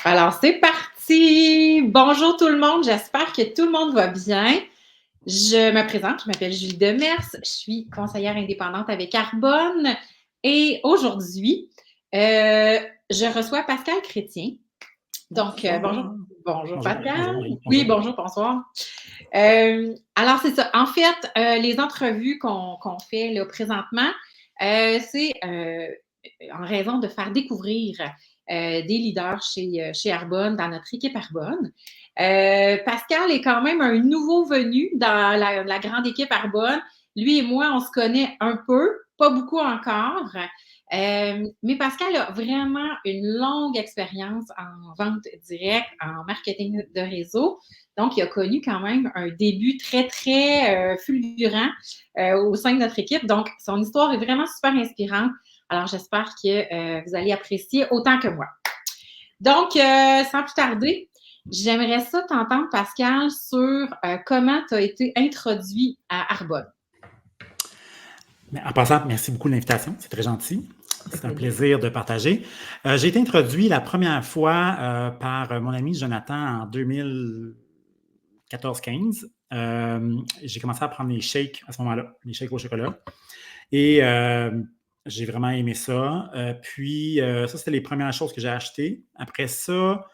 Alors, c'est parti! Bonjour tout le monde, j'espère que tout le monde va bien. Je me présente, je m'appelle Julie Demers, je suis conseillère indépendante avec Arbonne et aujourd'hui, euh, je reçois Pascal Chrétien. Donc, bonjour, Bonsoir. bonjour Bonjour, Pascal. bonjour, oui, Oui, bonjour. bonjour, bonsoir. Alors, c'est ça. En fait, les entrevues qu'on fait là, présentement, c'est en raison de faire découvrir des leaders chez Arbonne, dans notre équipe Arbonne. Pascal est quand même un nouveau venu dans la grande équipe Arbonne. Lui et moi, on se connaît un peu, pas beaucoup encore. Mais Pascal a vraiment une longue expérience en vente directe, en marketing de réseau. Donc, il a connu quand même un début très, très fulgurant au sein de notre équipe. Donc, son histoire est vraiment super inspirante. Alors, j'espère que vous allez apprécier autant que moi. Donc, sans plus tarder, j'aimerais ça t'entendre, Pascal, sur comment tu as été introduit à Arbonne. En passant, merci beaucoup de l'invitation. C'est très gentil. C'est un plaisir. plaisir de partager. J'ai été introduit la première fois par mon ami Jonathan en 2014-15. J'ai commencé à prendre les shakes à ce moment-là, les shakes au chocolat. Et j'ai vraiment aimé ça. Puis, ça, c'était les premières choses que j'ai achetées. Après ça,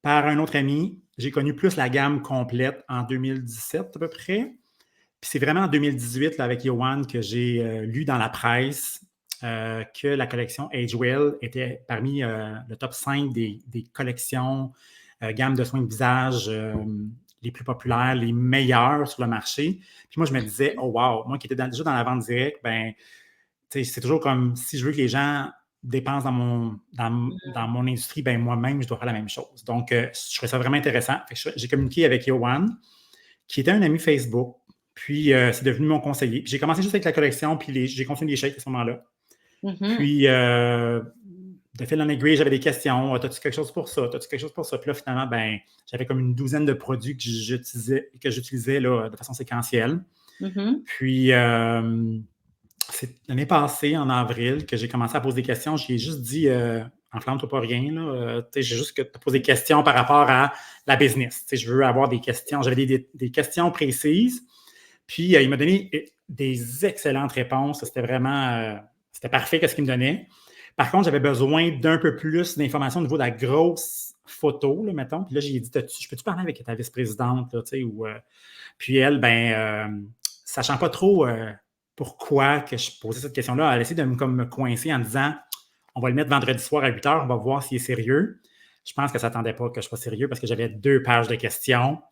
par un autre ami, j'ai connu plus la gamme complète en 2017 à peu près. Puis c'est vraiment en 2018, là, avec Yohan, que j'ai lu dans la presse que la collection Agewell était parmi le top 5 des collections gamme de soins de visage les plus populaires, les meilleures sur le marché. Puis moi, je me disais, oh wow, moi qui étais déjà dans la vente directe, ben, c'est toujours comme si je veux que les gens dépensent dans mon industrie, ben moi-même, je dois faire la même chose. Donc, je trouvais ça vraiment intéressant. J'ai communiqué avec Yohan, qui était un ami Facebook. Puis, c'est devenu mon conseiller. J'ai commencé juste avec la collection, puis j'ai continué les shakes à ce moment-là. Puis, de fil en aiguille, j'avais des questions. As-tu quelque chose pour ça? As-tu quelque chose pour ça? Puis là, finalement, ben, j'avais comme une douzaine de produits que j'utilisais là, de façon séquentielle. Puis, c'est l'année passée, en avril, que j'ai commencé à poser des questions. J'ai juste dit, enflamme-toi pas rien. J'ai juste posé des questions par rapport à la business. Je veux avoir des questions. J'avais des questions précises. Puis, il m'a donné des excellentes réponses. C'était vraiment c'était parfait ce qu'il me donnait. Par contre, j'avais besoin d'un peu plus d'informations au niveau de la grosse photo, là, mettons. Puis là, j'ai dit, je peux-tu parler avec ta vice-présidente? Là, puis elle, sachant pas trop pourquoi que je posais cette question-là, elle a essayé de me coincer en disant, on va le mettre vendredi soir à 8 h, on va voir s'il est sérieux. Je pense qu'elle ne s'attendait pas que je sois sérieux parce que j'avais 2 pages de questions.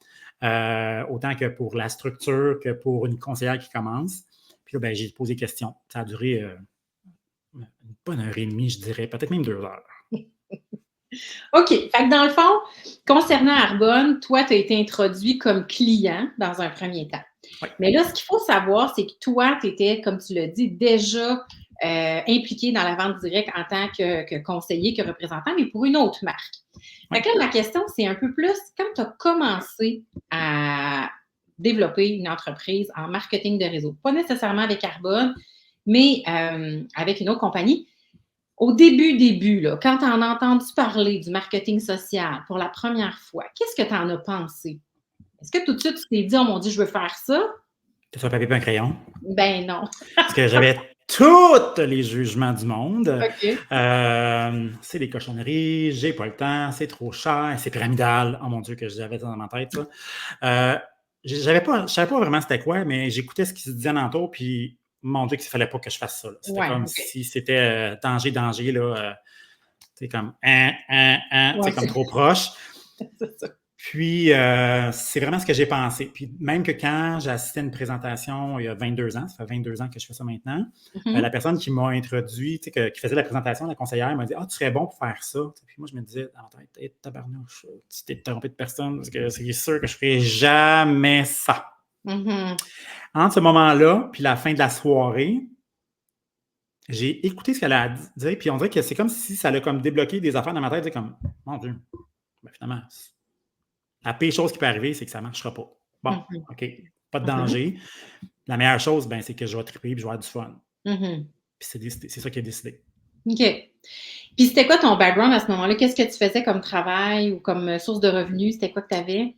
Autant que pour la structure que pour une conseillère qui commence. Puis là, j'ai posé des questions. Ça a duré une bonne heure et demie, je dirais, peut-être même 2 heures. OK. Fait que dans le fond, concernant Arbonne, toi, tu as été introduit comme client dans un premier temps. Oui. Mais là, ce qu'il faut savoir, c'est que toi, tu étais, comme tu l'as dit, déjà impliqué dans la vente directe en tant que conseiller, que représentant, mais pour une autre marque. Fait que là, ma question, c'est un peu plus, quand tu as commencé à développer une entreprise en marketing de réseau, pas nécessairement avec Arbonne, mais avec une autre compagnie, au début, là, quand tu en as entendu parler du marketing social pour la première fois, qu'est-ce que tu en as pensé? Est-ce que tout de suite, tu t'es dit, oh mon Dieu, je veux faire ça? Tu as un papier et un crayon. Ben non. Parce que j'avais tous les jugements du monde. OK. C'est des cochonneries, j'ai pas le temps, c'est trop cher, c'est pyramidal. Oh mon Dieu, que j'avais ça dans ma tête, ça. Je savais pas vraiment c'était quoi, mais j'écoutais ce qui se disait alentour, puis mon Dieu, qu'il ne fallait pas que je fasse ça. Là. C'était comme si c'était danger, là. C'est comme Ouais, comme trop proche. c'est ça. Puis, c'est vraiment ce que j'ai pensé. Puis, même que quand j'ai assisté à une présentation il y a 22 ans, ça fait 22 ans que je fais ça maintenant, la personne qui m'a introduit, qui faisait la présentation, la conseillère, m'a dit « Ah, tu serais bon pour faire ça. » Puis moi, je me disais « Ah, hey, tabarnouche, tu t'es trompé de personne parce que c'est sûr que je ne ferai jamais ça. » Entre ce moment-là, puis la fin de la soirée, j'ai écouté ce qu'elle a dit, puis on dirait que c'est comme si ça l'a comme débloqué des affaires dans ma tête, comme « Mon Dieu, ben finalement, la pire chose qui peut arriver, c'est que ça ne marchera pas. Bon, OK, pas de danger. La meilleure chose, c'est que je vais triper et je vais avoir du fun. Puis c'est ça qui est décidé. OK. Puis c'était quoi ton background à ce moment-là? Qu'est-ce que tu faisais comme travail ou comme source de revenus? C'était quoi que tu avais?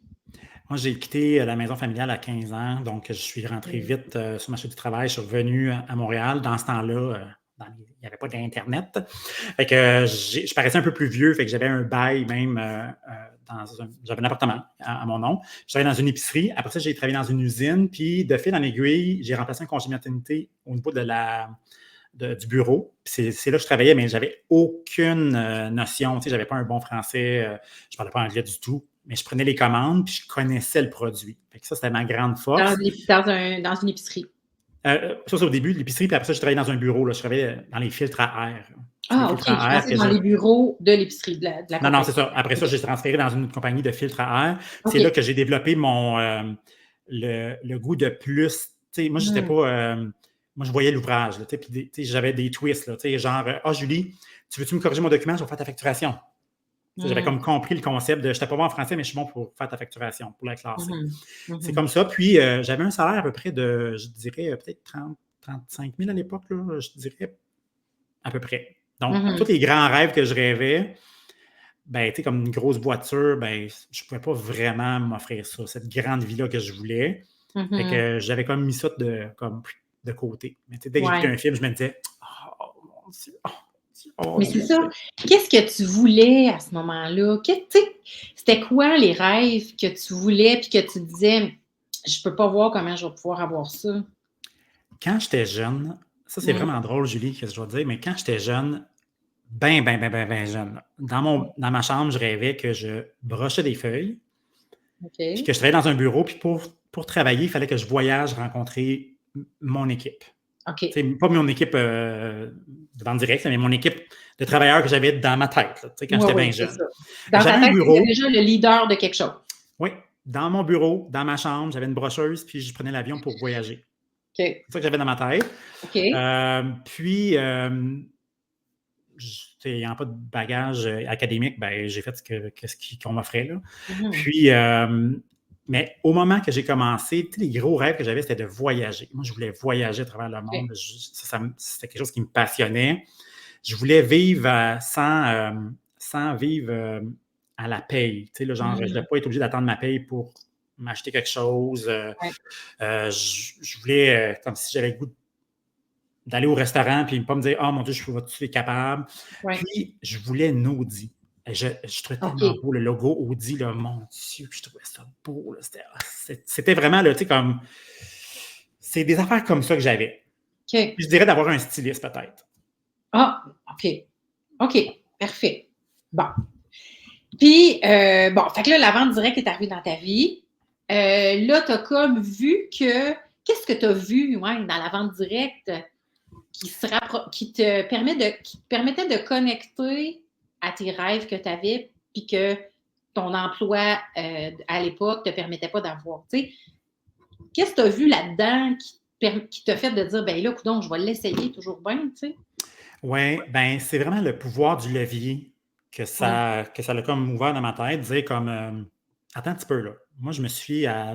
Moi, j'ai quitté la maison familiale à 15 ans, donc je suis rentré Mmh. vite sur le marché du travail. Je suis revenu à Montréal. Dans ce temps-là, il n'y avait pas d'Internet. Fait que je paraissais un peu plus vieux, fait que j'avais un bail même j'avais un appartement à mon nom. Je travaillais dans une épicerie. Après ça, j'ai travaillé dans une usine. Puis de fil en aiguille, j'ai remplacé un congé maternité au niveau du bureau. C'est là que je travaillais, mais j'avais aucune notion. Tu sais, j'avais pas un bon français, je parlais pas anglais du tout, mais je prenais les commandes puis je connaissais le produit. Fait que ça, c'était ma grande force. Dans une épicerie. Ça, c'est au début de l'épicerie, puis après ça, je travaillais dans un bureau. Là, je travaillais dans les filtres à air. C'est les Ah, OK. filtres Je à air pensais que dans je. les bureaux de l'épicerie, de la Non, non, compagnie. c'est ça. Après ça, OK. j'ai transféré dans une compagnie de filtres à air. C'est là OK. que j'ai développé le goût de plus. Tu sais, moi, j'étais Mmh. pas. Moi, je voyais l'ouvrage. Là, tu sais, puis j'avais des twists. Là, tu sais, genre, ah, Julie, tu veux-tu me corriger mon document? Je vais faire ta facturation. Tu sais, j'avais Mmh. comme compris le concept de je n'étais pas bon en français, mais je suis bon pour faire ta facturation, pour la classer. Mmh. C'est Mmh. comme ça. Puis, j'avais un salaire à peu près de, je dirais, peut-être 35 000 à l'époque, là, je dirais, à peu près. Donc, tous Mmh. les grands rêves que je rêvais, ben, tu sais, comme une grosse voiture, ben, je ne pouvais pas vraiment m'offrir ça, cette grande vie-là que je voulais. Fait Mmh. que j'avais comme mis ça de côté. Mais tu sais, dès que j'écoutais Ouais. un film, je me disais, oh mon Dieu, oh mon Dieu, oh mon Mais c'est Dieu. ça. Qu'est-ce que tu voulais à ce moment-là? Tu sais, c'était quoi les rêves que tu voulais puis que tu disais: «Je peux pas voir comment je vais pouvoir avoir ça»? Quand j'étais jeune, ça c'est Mmh. vraiment drôle, Julie, que je dois te dire, mais quand j'étais jeune, ben jeune, là, dans ma chambre, je rêvais que je brochais des feuilles, puis OK. que je travaillais dans un bureau, puis pour travailler, il fallait que je voyage rencontrer mon équipe. OK. Tu sais, pas mon équipe de vente directe, mais mon équipe de travailleurs que j'avais dans ma tête, là, tu sais, quand Oui, j'étais bien oui, c'est jeune. ça. Fait que Dans ta j'avais un tête, tu étais bureau, déjà le leader de quelque chose. oui, dans mon bureau, dans ma chambre, j'avais une brocheuse, puis je prenais l'avion pour voyager. OK. C'est ça que j'avais dans ma tête. OK. Puis, n'ayant pas de bagage académique, ben, j'ai fait qu'on m'offrait. Là. Mmh. Puis, mais au moment que j'ai commencé, les gros rêves que j'avais, c'était de voyager. Moi, je voulais voyager à travers le monde. OK. C'était quelque chose qui me passionnait. Je voulais vivre sans vivre à la paye. Tu sais, là, genre, je ne Mmh. voulais pas être obligé d'attendre ma paye pour m'acheter quelque chose. Ouais. Je voulais, comme si j'avais le goût d'aller au restaurant puis ne pas me dire oh mon Dieu, tu es capable. Ouais. Puis, je voulais une Audi. Je trouvais tellement OK. beau le logo Audi, là, mon Dieu, je trouvais ça beau. Là, c'était vraiment, là, tu sais, comme. C'est des affaires comme ça que j'avais. OK. Puis, je dirais d'avoir un styliste, peut-être. Ah! OK. OK. Parfait. Bon. Puis, bon, fait que là, la vente directe est arrivée dans ta vie. Là, tu as comme vu que qu'est-ce que tu as vu, ouais, dans la vente directe qui te permettait de connecter à tes rêves que tu avais puis que ton emploi, à l'époque te permettait pas d'avoir, tu sais? Qu'est-ce que tu as vu là-dedans qui t'a fait de dire: «Ben là, coudonc, je vais l'essayer toujours bien», tu sais? Oui, ben c'est vraiment le pouvoir du levier Mmh. que ça l'a comme ouvert dans ma tête, dire comme attends un petit peu là. Moi, je me suis à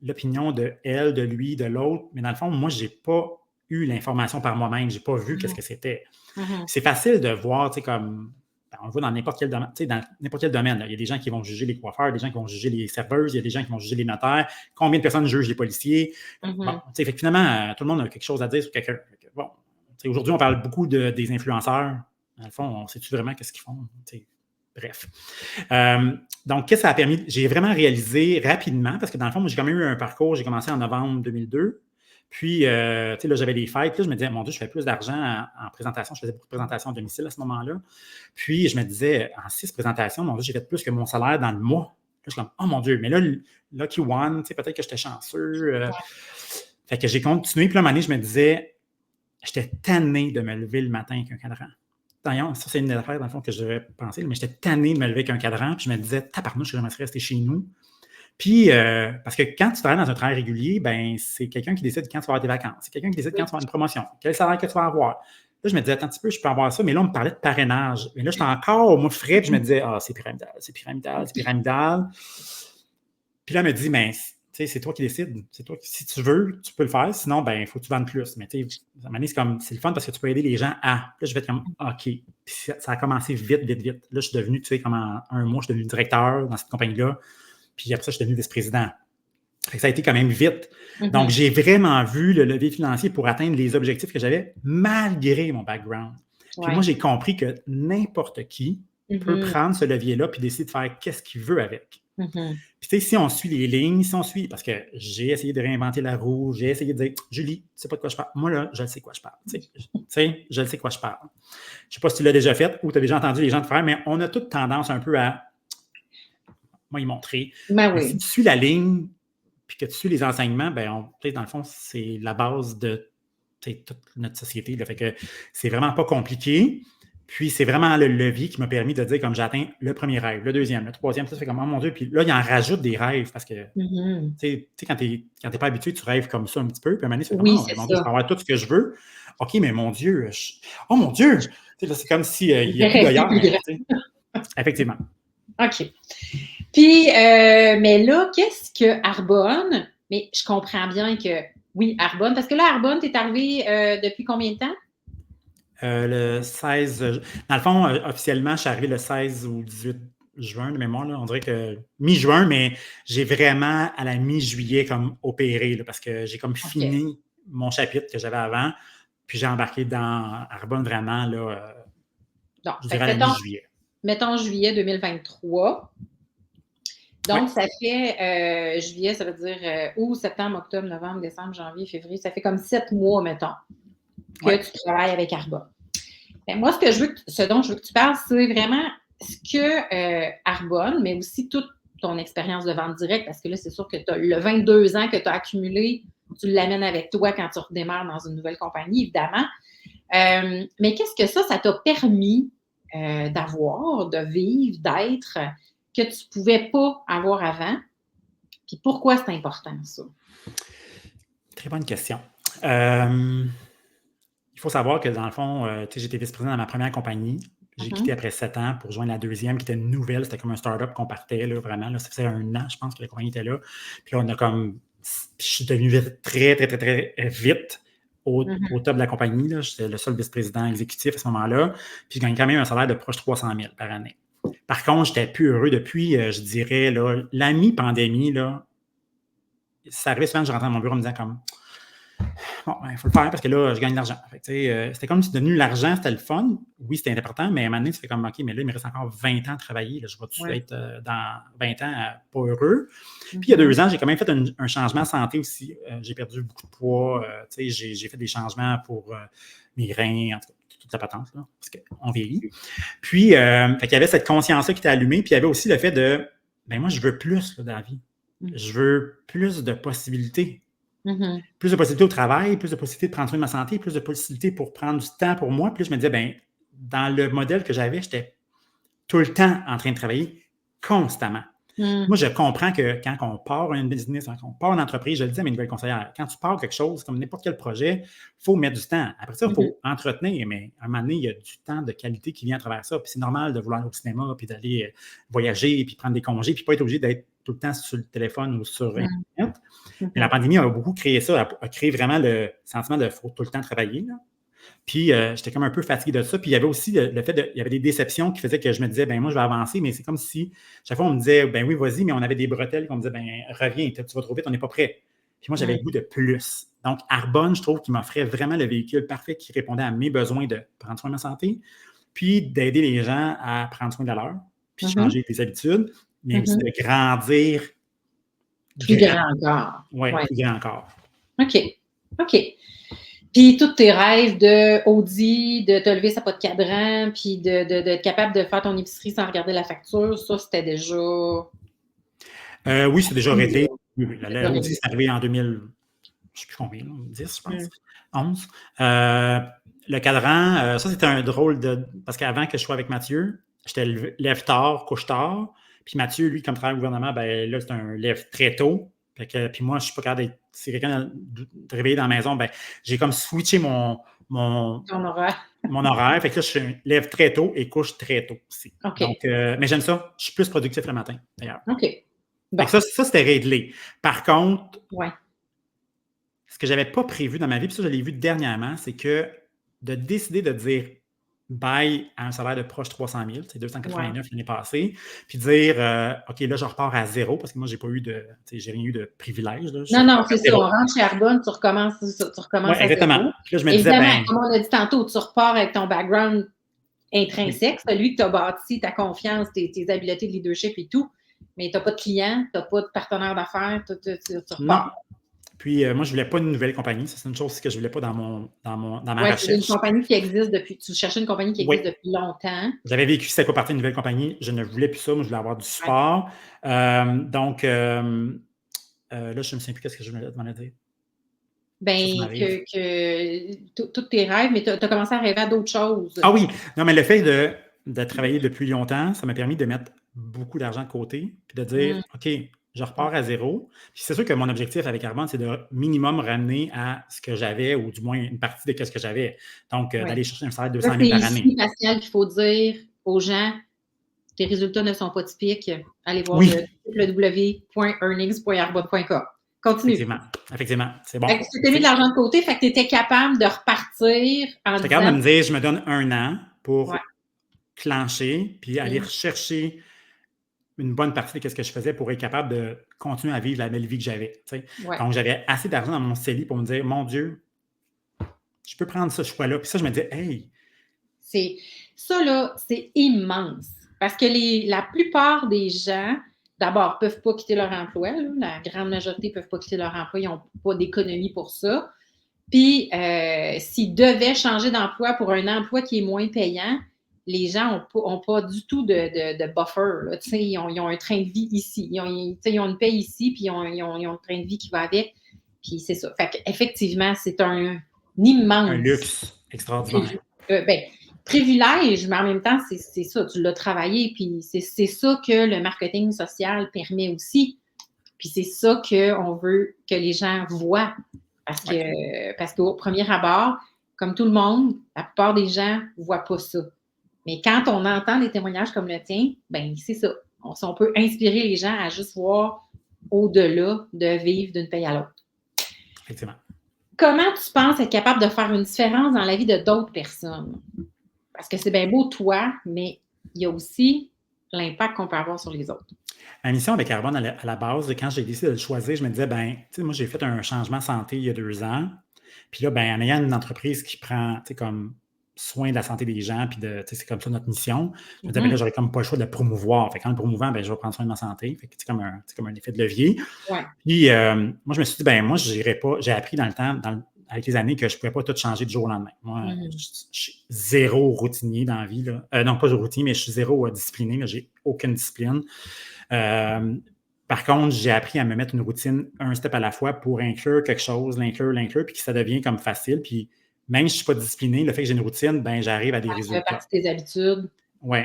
l'opinion de elle, de lui, de l'autre, mais dans le fond, moi, j'ai pas eu l'information par moi-même, j'ai pas vu qu'est-ce Mmh. que c'était. Mmh. C'est facile de voir, tu sais, comme on le voit dans n'importe quel domaine, tu sais, dans n'importe quel domaine. Là. Il y a des gens qui vont juger les coiffeurs, des gens qui vont juger les serveuses, il y a des gens qui vont juger les notaires. Combien de personnes jugent les policiers? Bon, Mmh. tu sais, fait que finalement, tout le monde a quelque chose à dire sur quelqu'un. Bon, aujourd'hui, on parle beaucoup des influenceurs. Dans le fond, on sait-tu vraiment qu'est-ce qu'ils font? T'sais, bref. Donc, qu'est-ce que ça a permis? J'ai vraiment réalisé rapidement, parce que dans le fond, moi, j'ai quand même eu un parcours. J'ai commencé en novembre 2002. Puis, tu sais, là, j'avais les fêtes. Puis là, je me disais, mon Dieu, je fais plus d'argent en présentation. Je faisais beaucoup de présentations à domicile à ce moment-là. Puis, je me disais, en 6 présentations, mon Dieu, j'ai fait plus que mon salaire dans le mois. Là, je suis comme, oh mon Dieu, mais là, Lucky One, tu sais, peut-être que j'étais chanceux. Fait que j'ai continué. Puis là, à un moment donné, je me disais, j'étais tanné de me lever le matin avec un cadran. D'ailleurs, ça, c'est une affaire, dans le fond, que je devrais penser, mais j'étais tanné de me lever avec un cadran. Puis je me disais, tabarnouche, j'aimerais rester chez nous. Puis, parce que quand tu travailles dans un travail régulier, ben c'est quelqu'un qui décide quand tu vas avoir tes vacances. C'est quelqu'un qui décide quand tu vas avoir une promotion. Quel salaire que tu vas avoir. Là, je me disais, attends un petit peu, je peux avoir ça. Mais là, on me parlait de parrainage. Mais là, j'étais encore au mois frais. Puis je me disais, ah, c'est pyramidal, c'est pyramidal, c'est pyramidal. Puis là, elle me dit, mais sais, c'est toi qui décides. C'est toi si tu veux, tu peux le faire. Sinon, ben, il faut que tu vendes plus. Mais tu sais, à un moment donné, c'est le fun parce que tu peux aider les gens à. Là, je vais être comme, OK. Puis ça a commencé vite, vite, vite. Là, je suis devenu, tu sais, comme en un mois, je suis devenu directeur dans cette compagnie-là. Puis après ça, je suis devenu vice-président. Fait que ça a été quand même vite. Donc, j'ai vraiment vu le levier financier pour atteindre les objectifs que j'avais malgré mon background. Puis moi, j'ai compris que n'importe qui peut prendre ce levier-là puis décider de faire qu'est-ce qu'il veut avec. Puis tu sais, si on suit les lignes, parce que j'ai essayé de réinventer la roue, j'ai essayé de dire, Julie, tu sais pas de quoi je parle. Moi, là, je sais quoi je parle. Tu sais, je sais quoi je parle. Je sais pas si tu l'as déjà fait ou tu as déjà entendu les gens te faire, mais on a toute tendance un peu à, moi, y montrer. Ben oui. Si tu suis la ligne, puis que tu suis les enseignements, ben dans le fond, c'est la base de toute notre société. Là. Fait que c'est vraiment pas compliqué. Puis c'est vraiment le levier qui m'a permis de dire comme j'ai atteint le premier rêve, le deuxième, le troisième, ça fait comme, oh mon Dieu. Puis là, il en rajoute des rêves parce que tu sais, quand tu n'es pas habitué, tu rêves comme ça un petit peu. Puis à un moment donné, tu fais comme, oh, mon Dieu, je peux avoir tout ce que je veux. OK, mais mon Dieu, oh mon Dieu! Là, c'est comme s'il y a plus d'ailleurs. Effectivement. OK. Puis, mais là, qu'est-ce que Arbonne? Mais je comprends bien que, oui, Arbonne, parce que là, Arbonne, tu es arrivé depuis combien de temps? Le 16. Dans le fond, officiellement, je suis arrivé le 16 ou 18 juin de mémoire. Là. On dirait que mi-juin, mais j'ai vraiment, à la mi-juillet, comme opéré, là, parce que j'ai comme fini mon chapitre que j'avais avant, puis j'ai embarqué dans Arbonne vraiment, là, je dirais à la mi-juillet. Mettons juillet 2023. Donc, ça fait juillet, ça veut dire août, septembre, octobre, novembre, décembre, janvier, février. Ça fait comme 7 mois, mettons, que tu travailles avec Arbonne. Ben, moi, ce dont je veux que tu parles, c'est vraiment ce que Arbonne, mais aussi toute ton expérience de vente directe, parce que là, c'est sûr que le 22 ans que tu as accumulé, tu l'amènes avec toi quand tu redémarres dans une nouvelle compagnie, évidemment. Mais qu'est-ce que ça t'a permis d'avoir, de vivre, d'être, que tu ne pouvais pas avoir avant? Puis pourquoi c'est important, ça? Très bonne question. Il faut savoir que, dans le fond, j'étais vice-président dans ma première compagnie. J'ai quitté après 7 ans pour rejoindre la deuxième, qui était une nouvelle. C'était comme un start-up qu'on partait, là, vraiment. Là, ça faisait 1 an, je pense, que la compagnie était là. Puis là, je suis devenu très, très, très, très vite au top de la compagnie. Là. J'étais le seul vice-président exécutif à ce moment-là. Puis je gagnais quand même un salaire de proche de 300 000 par année. Par contre, j'étais plus heureux depuis, je dirais, là, la mi-pandémie, là, ça arrivait souvent que je rentrais dans mon bureau en me disant comme bon, il faut le faire parce que là, je gagne de l'argent. C'était comme si devenu l'argent, c'était le fun. Oui, c'était important, mais à un moment donné, tu fais comme OK, mais là, il me reste encore 20 ans à travailler. Là, je vais être dans 20 ans pas heureux. Puis il y a 2 ans, j'ai quand même fait un changement en santé aussi. J'ai perdu beaucoup de poids. J'ai fait des changements pour mes reins, en tout cas, toute la patente, là, parce qu'on vieillit. Puis, il y avait cette conscience-là qui était allumée. Puis il y avait aussi le fait de ben moi, je veux plus là, dans la vie. Je veux plus de possibilités. Plus de possibilités au travail, plus de possibilités de prendre soin de ma santé, plus de possibilités pour prendre du temps pour moi. Puis là, je me disais, ben, dans le modèle que j'avais, j'étais tout le temps en train de travailler constamment. Moi, je comprends que quand on part un business, quand on part une entreprise, je le dis à mes nouvelles conseillères, quand tu pars quelque chose, comme n'importe quel projet, il faut mettre du temps. Après ça, il faut entretenir, mais à un moment donné, il y a du temps de qualité qui vient à travers ça. Puis c'est normal de vouloir aller au cinéma, puis d'aller voyager, puis prendre des congés, puis pas être obligé d'être tout le temps sur le téléphone ou sur Internet. Mais la pandémie a beaucoup créé ça, a créé vraiment le sentiment de faut tout le temps travailler. Là. Puis j'étais comme un peu fatigué de ça. Puis il y avait aussi le fait il y avait des déceptions qui faisaient que je me disais, ben moi, je vais avancer, mais c'est comme si chaque fois on me disait, ben oui, vas-y, mais on avait des bretelles qu'on me disait, ben reviens, tu vas trop vite, on n'est pas prêt. Puis moi, j'avais le goût de plus. Donc, Arbonne, je trouve qu'il m'offrait vraiment le véhicule parfait qui répondait à mes besoins de prendre soin de ma santé, puis d'aider les gens à prendre soin de leur, puis changer des habitudes, mais aussi de grandir. Plus grand encore. Oui, plus grand encore. OK. Puis tous tes rêves de Audi, de te lever, ça pas de cadran, puis d'être capable de faire ton épicerie sans regarder la facture, ça, c'était déjà... oui, c'est déjà arrêté. L'Audi, c'est arrivé en 2000, je ne sais plus combien, 10, je pense, 11. Le cadran, ça, c'était un drôle de... Parce qu'avant que je sois avec Mathieu, j'étais lève tard, couche tard. Puis Mathieu, lui, comme travaille au gouvernement, ben là, c'est un lève très tôt. Puis moi, je ne suis pas capable d'être... Si quelqu'un de réveiller dans la maison, ben j'ai comme switché mon horaire. Fait que là, je lève très tôt et couche très tôt aussi. OK. Donc, mais j'aime ça. Je suis plus productif le matin, d'ailleurs. OK. Bon, Ça, c'était réglé. Par contre, ouais, ce que je n'avais pas prévu dans ma vie, puis ça, je l'ai vu dernièrement, c'est que de décider de dire bye à un salaire de proche 300 000, c'est ouais. 289 l'année passée, puis dire OK, là, je repars à zéro, parce que moi, j'ai pas eu de, j'ai rien eu de privilège. Là, je Non, non, repars à c'est ça. On zéro. rentre chez Arbonne, tu recommences Oui, à exactement. zéro. Puis là, je me disais, Évidemment, ben, comme on a dit tantôt, tu repars avec ton background oui, intrinsèque, celui que tu as bâti, ta confiance, tes habiletés de leadership et tout, mais tu n'as pas de clients, tu n'as pas de partenaire d'affaires, tu non. repars. Puis moi, je voulais pas une nouvelle compagnie. Ça, c'est une chose que je voulais pas dans ma Oui, c'est une recherche. compagnie qui existe depuis, tu cherchais une compagnie qui Oui. existe depuis longtemps. J'avais vécu, c'était pas partie d'une nouvelle compagnie. Je ne voulais plus ça. Moi, je voulais avoir du support. Donc, là, je ne me souviens plus qu'est-ce que je voulais demander à dire. Ça Ben, m'arrive. tous tes rêves, mais tu as commencé à rêver à d'autres choses. Ah oui! Non, mais le fait de travailler depuis longtemps, ça m'a permis de mettre beaucoup d'argent de côté, puis de dire, Mm. OK, je repars à zéro. Puis c'est sûr que mon objectif avec Arbonne, c'est de minimum ramener à ce que j'avais, ou du moins une partie de ce que j'avais. Donc, Ouais. d'aller chercher un salaire de Là, 200 c'est 000 par ici, année. Pascal, qu'il faut dire aux gens, tes résultats ne sont pas typiques. Allez voir Oui, le www.earnings.arbonne.com. Continue. effectivement, c'est bon. Fait que tu t'es mis de l'argent de côté, fait que tu étais capable de repartir en J'étais capable disant, de me dire, je me donne 1 an ouais, pour clencher, puis aller mm, rechercher une bonne partie de ce que je faisais pour être capable de continuer à vivre la belle vie que j'avais. ouais. Donc, j'avais assez d'argent dans mon CELI pour me dire, mon Dieu, je peux prendre ce choix-là. Puis ça, je me disais, hey, Ça, là, c'est immense. Parce que la plupart des gens, d'abord, ne peuvent pas quitter leur emploi. Là. La grande majorité ne peuvent pas quitter leur emploi. Ils n'ont pas d'économie pour ça. Puis, s'ils devaient changer d'emploi pour un emploi qui est moins payant, les gens n'ont pas du tout de buffer. Là. Ils ont un train de vie ici. Ils ont une paye ici, puis ils ont un train de vie qui va avec. Puis c'est ça. Fait qu'effectivement, c'est un un immense luxe extraordinaire. ben, privilège, mais en même temps, c'est ça, tu l'as travaillé, puis c'est ça que le marketing social permet aussi. Puis c'est ça qu'on veut que les gens voient. Parce qu'au premier abord, comme tout le monde, la plupart des gens ne voient pas ça. Mais quand on entend des témoignages comme le tien, ben c'est ça. On peut inspirer les gens à juste voir au-delà de vivre d'une paye à l'autre. Effectivement. Comment tu penses être capable de faire une différence dans la vie de d'autres personnes? Parce que c'est bien beau toi, mais il y a aussi l'impact qu'on peut avoir sur les autres. Ma mission avec Arbonne, à la base, quand j'ai décidé de le choisir, je me disais, ben, tu sais, moi, j'ai fait un changement santé il y a 2 ans. Puis là, ben, en ayant une entreprise qui prend, tu sais, comme soin de la santé des gens, puis de, tu sais, c'est comme ça notre mission. Je me disais, ben là, j'aurais comme pas le choix de le promouvoir. Fait que en le promouvant, ben, je vais prendre soin de ma santé. Fait que c'est comme un effet de levier. Ouais. Puis, moi, je me suis dit, ben, moi, je n'irai pas. J'ai appris dans le temps, avec les années, que je ne pouvais pas tout changer du jour au lendemain. Moi, je suis zéro routinier dans la vie. Là. Non, pas routinier, mais je suis zéro discipliné. Je n'ai aucune discipline. Par contre, j'ai appris à me mettre une routine un step à la fois pour inclure quelque chose, l'inclure, puis que ça devient comme facile. Puis même si je ne suis pas discipliné, le fait que j'ai une routine, ben j'arrive à des résultats. Ça fait partie de tes habitudes. Oui.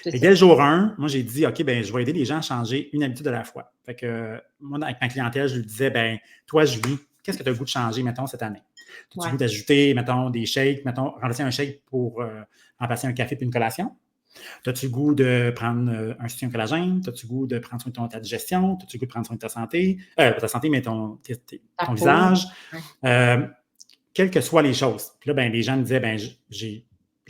Et dès le jour 1, moi, j'ai dit, OK, ben je vais aider les gens à changer une habitude à la fois. Fait que moi, avec ma clientèle, je lui disais, ben toi, Julie, qu'est-ce que tu as le goût de changer, mettons, cette année? Tu as le goût d'ajouter, mettons, des shakes, mettons, remplacer un shake pour remplacer un café puis une collation? As-tu le goût de prendre un soutien collagène? As-tu le goût de prendre soin de ta digestion? As-tu le goût de prendre soin de ta santé? Mais ton visage. Quelles que soient les choses. Puis là, ben, les gens me disaient, ben, je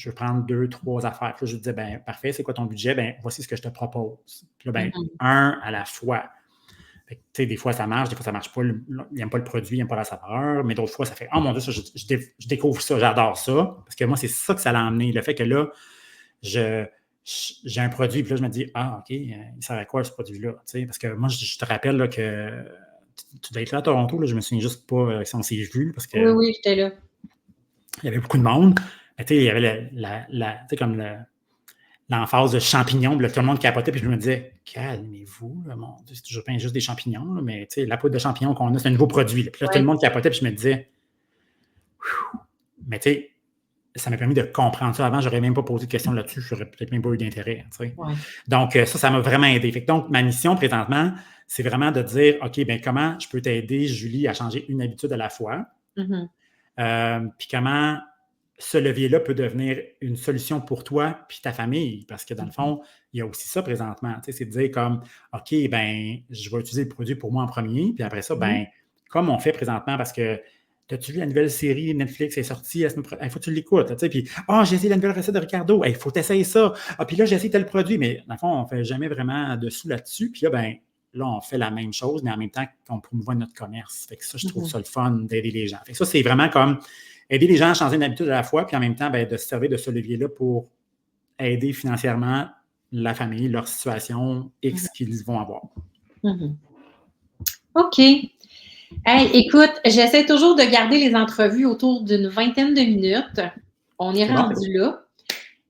veux prendre 2, 3 affaires. Puis là, je disais, ben, parfait, c'est quoi ton budget? Ben, voici ce que je te propose. Puis là, ben, un à la fois. Fait que, des fois, ça marche, des fois, ça ne marche pas. Il n'aime pas le produit, il n'aime pas la saveur. Mais d'autres fois, ça fait, oh mon Dieu, ça, je découvre ça, j'adore ça. Parce que moi, c'est ça que ça l'a amené. Le fait que là, j'ai un produit, puis là, je me dis, ah, OK, il sert à quoi ce produit-là? Parce que moi, je te rappelle là, que tu dois être là à Toronto, là, je me souviens juste pas si on s'est vu. Parce que oui, j'étais là. il y avait beaucoup de monde. Mais il y avait comme l'emphase de champignons, là, tout le monde capotait, puis je me disais, calmez-vous, là, mon Dieu, c'est toujours pas juste des champignons, là, mais la poudre de champignons qu'on a, c'est un nouveau produit. Là. Puis là, tout le monde capotait, puis je me disais, mais tu sais, ça m'a permis de comprendre ça. Avant, je n'aurais même pas posé de questions là-dessus. Je n'aurais peut-être même pas eu d'intérêt. Ouais. Donc, ça m'a vraiment aidé. Fait que donc, ma mission présentement, c'est vraiment de dire, OK, ben comment je peux t'aider, Julie, à changer une habitude à la fois? Puis comment ce levier-là peut devenir une solution pour toi puis ta famille. Parce que dans le fond, il y a aussi ça présentement. Tu sais, c'est de dire comme, OK, ben, je vais utiliser le produit pour moi en premier. Puis après ça, ben, comme on fait présentement, parce que t'as-tu vu la nouvelle série Netflix est sortie? Il faut que tu l'écoutes. Tu sais, puis, j'ai essayé la nouvelle recette de Ricardo. Il faut t'essayer ça. Puis là, j'ai essayé tel produit. Mais dans le fond, on ne fait jamais vraiment de sous là-dessus. Puis là, ben, là, on fait la même chose, mais en même temps qu'on promouvoit notre commerce. Fait que ça, je trouve ça le fun d'aider les gens. Fait que ça, c'est vraiment comme aider les gens à changer d'habitude à la fois, puis en même temps, ben, de se servir de ce levier-là pour aider financièrement la famille, leur situation X qu'ils vont avoir. OK. Hey, écoute, j'essaie toujours de garder les entrevues autour d'une 20aine de minutes. On est rendu là.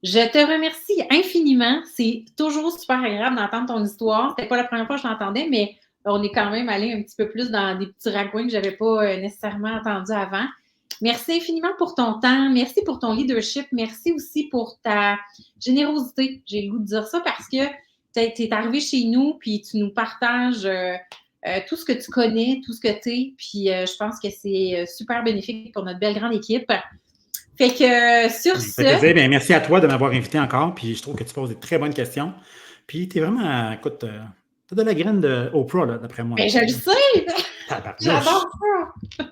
Je te remercie infiniment. C'est toujours super agréable d'entendre ton histoire. C'était pas la première fois que je l'entendais, mais on est quand même allé un petit peu plus dans des petits raccoins que j'avais pas nécessairement entendus avant. Merci infiniment pour ton temps. Merci pour ton leadership. Merci aussi pour ta générosité. J'ai le goût de dire ça parce que tu es arrivé chez nous puis tu nous partages tout ce que tu connais, tout ce que tu es. Puis je pense que c'est super bénéfique pour notre belle grande équipe. Fait que sur ce. Bien, merci à toi de m'avoir invité encore. Puis je trouve que tu poses des très bonnes questions. Puis tu es vraiment, écoute, tu as de la graine de Oprah, là, d'après moi. Ben, je le sais! J'adore ça!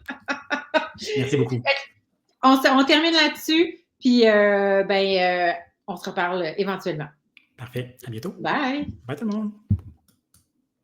Merci beaucoup. On termine là-dessus, puis on se reparle éventuellement. Parfait. À bientôt. Bye! Bye tout le monde.